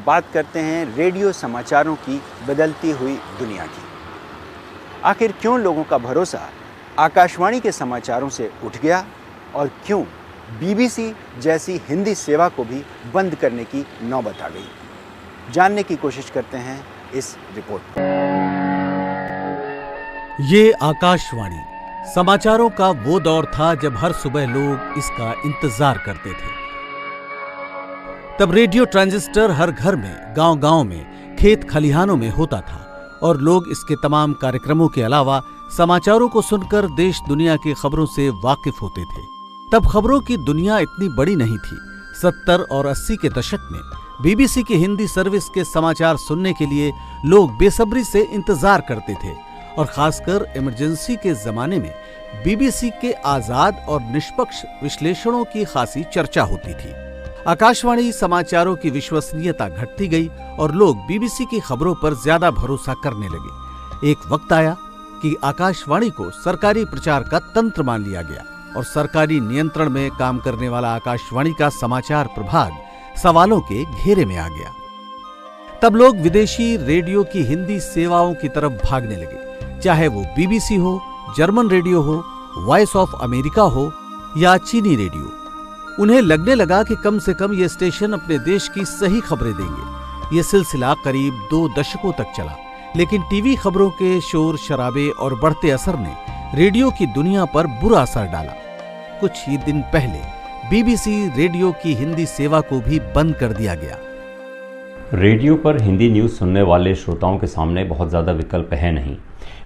बात करते हैं रेडियो समाचारों की बदलती हुई दुनिया की। आखिर क्यों लोगों का भरोसा आकाशवाणी के समाचारों से उठ गया और क्यों बीबीसी जैसी हिंदी सेवा को भी बंद करने की नौबत आ गई, जानने की कोशिश करते हैं इस रिपोर्ट में। ये आकाशवाणी समाचारों का वो दौर था जब हर सुबह लोग इसका इंतजार करते थे। तब रेडियो ट्रांजिस्टर हर घर में, गांव-गांव में, खेत खलिहानों में होता था और लोग इसके तमाम कार्यक्रमों के अलावा समाचारों को सुनकर देश दुनिया की खबरों से वाकिफ होते थे। तब खबरों की दुनिया इतनी बड़ी नहीं थी। 70 और 80 के दशक में बीबीसी की हिंदी सर्विस के समाचार सुनने के लिए लोग बेसब्री से इंतजार करते थे और खासकर इमरजेंसी के जमाने में बीबीसी के आजाद और निष्पक्ष विश्लेषणों की खासी चर्चा होती थी। आकाशवाणी समाचारों की विश्वसनीयता घटती गई और लोग बीबीसी की खबरों पर ज्यादा भरोसा करने लगे। एक वक्त आया कि आकाशवाणी को सरकारी प्रचार का तंत्र मान लिया गया और सरकारी नियंत्रण में काम करने वाला आकाशवाणी का समाचार प्रभाग सवालों के घेरे में आ गया। तब लोग विदेशी रेडियो की हिंदी सेवाओं की तरफ भागने लगे, चाहे वो बीबीसी हो, जर्मन रेडियो हो, वॉइस ऑफ अमेरिका हो या चीनी रेडियो। उन्हें लगने लगा कि कम से कम ये स्टेशन अपने देश की सही खबरें देंगे। ये सिलसिला करीब 2 दशकों तक चला, लेकिन टीवी खबरों के शोर शराबे और बढ़ते असर ने रेडियो की दुनिया पर बुरा असर डाला। कुछ ही दिन पहले बीबीसी रेडियो की हिंदी सेवा को भी बंद कर दिया गया। रेडियो पर हिंदी न्यूज़ सुनने वाले श्रोताओं के सामने बहुत ज़्यादा विकल्प है नहीं।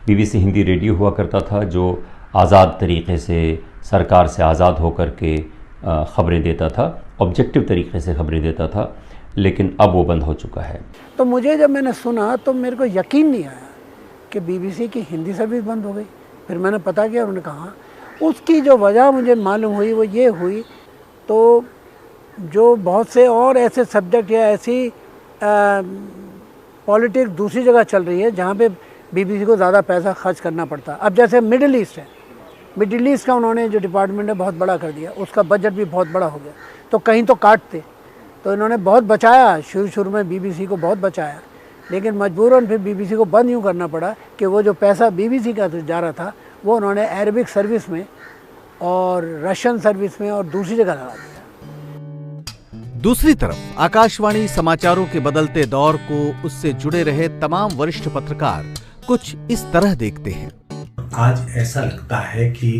बीबीसी हिंदी रेडियो हुआ करता था जो आज़ाद तरीके से, सरकार से आज़ाद होकर के ख़बरें देता था, ऑब्जेक्टिव तरीके से खबरें देता था, लेकिन अब वो बंद हो चुका है। तो मुझे जब मैंने सुना तो मेरे को यकीन नहीं आया कि बीबीसी की हिंदी सर्विस बंद हो गई। फिर मैंने पता किया, उन्होंने कहा उसकी जो वजह मुझे मालूम हुई वो ये हुई, तो जो बहुत से और ऐसे सब्जेक्ट या ऐसी पॉलिटिक्स दूसरी जगह चल रही है जहाँ पे बीबीसी को ज़्यादा पैसा खर्च करना पड़ता। अब जैसे मिडिल ईस्ट है, मिडिल ईस्ट का उन्होंने जो डिपार्टमेंट है बहुत बड़ा कर दिया, उसका बजट भी बहुत बड़ा हो गया, तो कहीं तो काटते। तो इन्होंने बहुत बचाया, शुरू में बीबीसी को बहुत बचाया, लेकिन मजबूरन फिर बीबीसी को बंद यूँ करना पड़ा कि वो जो पैसा बीबीसी का जा रहा था वो उन्होंने अरबिक सर्विस में और रशियन सर्विस में और दूसरी जगह लगा दिया। दूसरी तरफ आकाशवाणी समाचारों के बदलते दौर को उससे जुड़े रहे तमाम वरिष्ठ पत्रकार कुछ इस तरह देखते हैं। आज ऐसा लगता है कि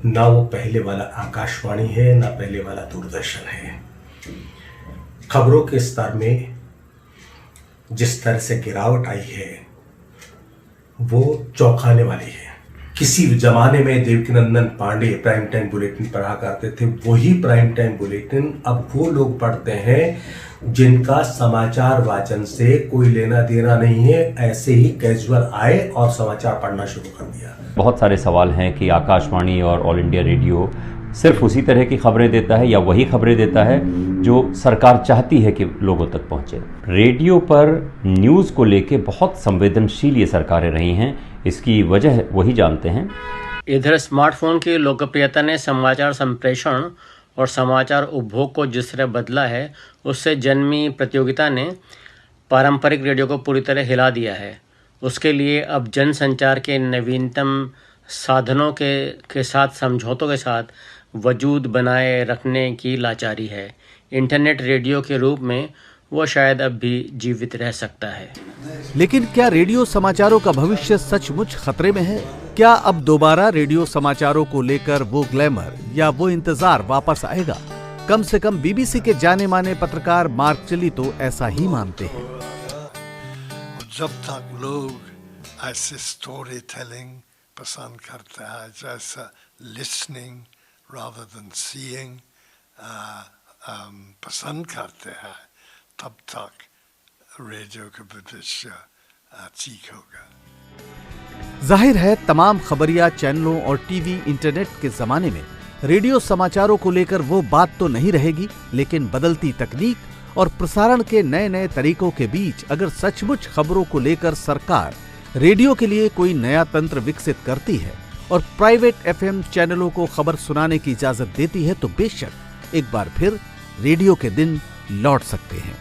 ना वो पहले वाला आकाशवाणी है ना पहले वाला दूरदर्शन है। खबरों के स्तर में जिस तरह से गिरावट आई है वो चौंकाने वाली है। किसी जमाने में Devkinandan Pandey prime time bulletin पढ़ा करते थे, वही प्राइम टाइम बुलेटिन अब वो लोग पढ़ते हैं जिनका समाचार वाचन से कोई लेना देना नहीं है, ऐसे ही कैजुअल आए और समाचार पढ़ना शुरू कर दिया। बहुत सारे सवाल हैं कि आकाशवाणी और ऑल इंडिया रेडियो सिर्फ उसी तरह की खबरें देता है या वही खबरें देता है जो सरकार चाहती है कि लोगों तक पहुंचे। रेडियो पर न्यूज़ को लेके बहुत संवेदनशील ये सरकारें रही हैं, इसकी वजह वही जानते हैं। इधर स्मार्टफोन की लोकप्रियता ने समाचार संप्रेषण और समाचार उपभोग को जिस तरह बदला है, उससे जन्मी प्रतियोगिता ने पारंपरिक रेडियो को पूरी तरह हिला दिया है। उसके लिए अब जनसंचार के नवीनतम साधनों के साथ समझौतों के साथ वजूद बनाए रखने की लाचारी है। इंटरनेट रेडियो के रूप में वो शायद अब भी जीवित रह सकता है। लेकिन क्या रेडियो समाचारों का भविष्य सचमुच खतरे में है? क्या अब दोबारा रेडियो समाचारों को लेकर वो ग्लैमर या वो इंतजार वापस आएगा? कम से कम बीबीसी के जाने माने पत्रकार मार्क चिली तो ऐसा ही मानते हैं। जब तक लोग ऐसे स्टोरी टेलिंग पसंद करते हैं, जैसा लिसनिंग rather than seeing पसंद करते हैं, तब तक रेडियो का भविष्य ठीक होगा। जाहिर है तमाम खबरिया चैनलों और टीवी इंटरनेट के जमाने में रेडियो समाचारों को लेकर वो बात तो नहीं रहेगी, लेकिन बदलती तकनीक और प्रसारण के नए नए तरीकों के बीच अगर सचमुच खबरों को लेकर सरकार रेडियो के लिए कोई नया तंत्र विकसित करती है और प्राइवेट एफएम चैनलों को खबर सुनाने की इजाजत देती है, तो बेशक एक बार फिर रेडियो के दिन लौट सकते हैं।